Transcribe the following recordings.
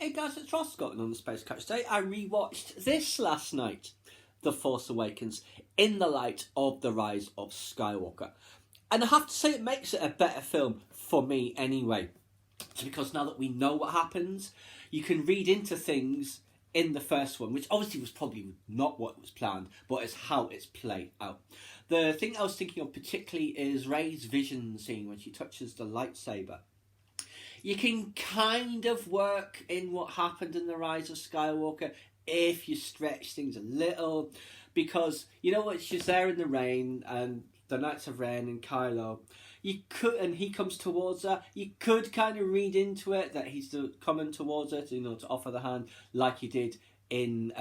Hey guys, it's Ross Scotland on the Space Couch today. I rewatched this last night, The Force Awakens, in the light of The Rise of Skywalker. And I have to say it makes it a better film for me anyway. It's because now that we know what happens, you can read into things in the first one, which obviously was probably not what was planned, but it's how it's played out. The thing I was thinking of particularly is Rey's vision scene when she touches the lightsaber. You can kind of work in what happened in The Rise of Skywalker if you stretch things a little, because you know what, she's there in the rain and the Knights of Ren and Kylo. You could, and he comes towards her. You could kind of read into it that he's coming towards her, to offer the hand, like he did in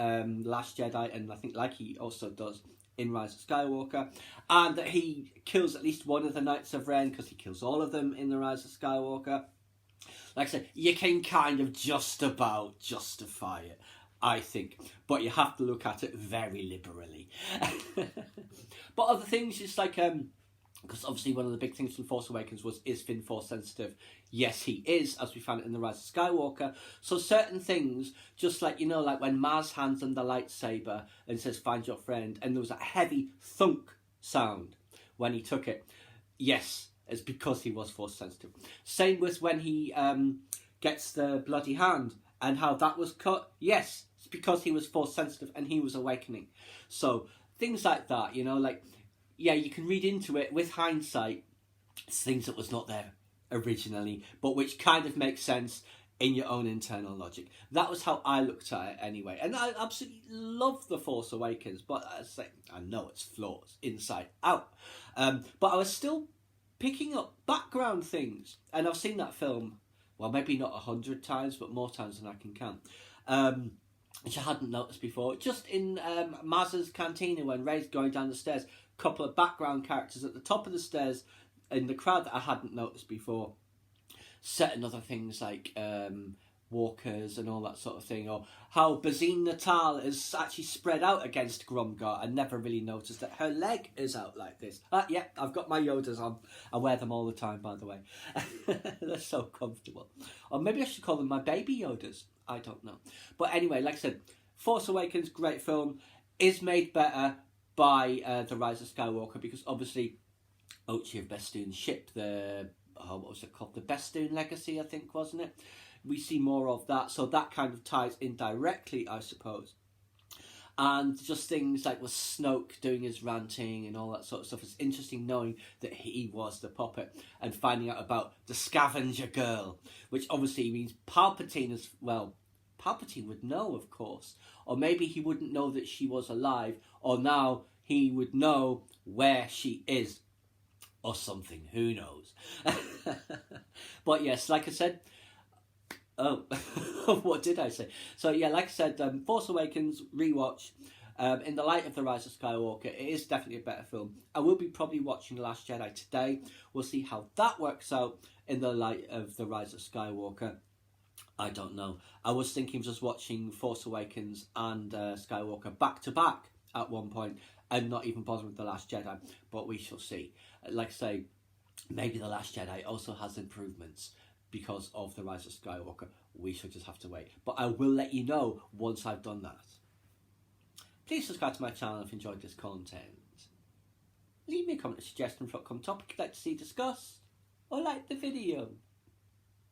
Last Jedi, and I think like he also does in Rise of Skywalker, and that he kills at least one of the Knights of Ren because he kills all of them in The Rise of Skywalker. Like I said, you can kind of just about justify it, I think. But you have to look at it very liberally. But other things, just like, because obviously one of the big things from Force Awakens was, is Finn Force sensitive? Yes, he is, as we found it in The Rise of Skywalker. So certain things, just like, like when Maz hands him the lightsaber and says, find your friend, and there was a heavy thunk sound when he took it. Yes, it's because he was Force sensitive. Same with when he gets the bloody hand and how that was cut. Yes, it's because he was Force sensitive and he was awakening. So things like that, yeah, you can read into it with hindsight. It's things that was not there originally, but which kind of makes sense in your own internal logic. That was how I looked at it anyway. And I absolutely love The Force Awakens, but I know it's flaws inside out. But I was still picking up background things, and I've seen that film, well, maybe not 100 times, but more times than I can count, which I hadn't noticed before. Just in Maz's cantina when Rey's going down the stairs, a couple of background characters at the top of the stairs in the crowd that I hadn't noticed before. Certain other things like walkers and all that sort of thing, or how Bazine Natal is actually spread out against Grumgar. I never really noticed that her leg is out like this. Yeah, I've got my Yodas on. I wear them all the time, by the way. They're so comfortable. Or maybe I should call them my baby Yodas. I don't know. But anyway, like I said, Force Awakens, great film, is made better by The Rise of Skywalker, because obviously Ochi of Bestoon's ship, what was it called? The Bestoon Legacy, I think, wasn't it? We see more of that, so that kind of ties in directly, I suppose. And just things like with Snoke doing his ranting and all that sort of stuff. It's interesting knowing that he was the puppet and finding out about the scavenger girl, which obviously means Palpatine as well. Palpatine would know, of course, or maybe he wouldn't know that she was alive, or now he would know where she is, or something, who knows. But yes, like I said, what did I say? So yeah, like I said, Force Awakens rewatch. In the light of The Rise of Skywalker, it is definitely a better film. I will be probably watching The Last Jedi today. We'll see how that works out in the light of The Rise of Skywalker. I don't know. I was thinking of just watching Force Awakens and Skywalker back to back at one point, and not even bothering with The Last Jedi, but we shall see. Like I say, maybe The Last Jedi also has improvements because of The Rise of Skywalker. We shall just have to wait. But I will let you know once I've done that. Please subscribe to my channel if you enjoyed this content. Leave me a comment or suggestion for upcoming topic you'd like to see discussed, or like the video.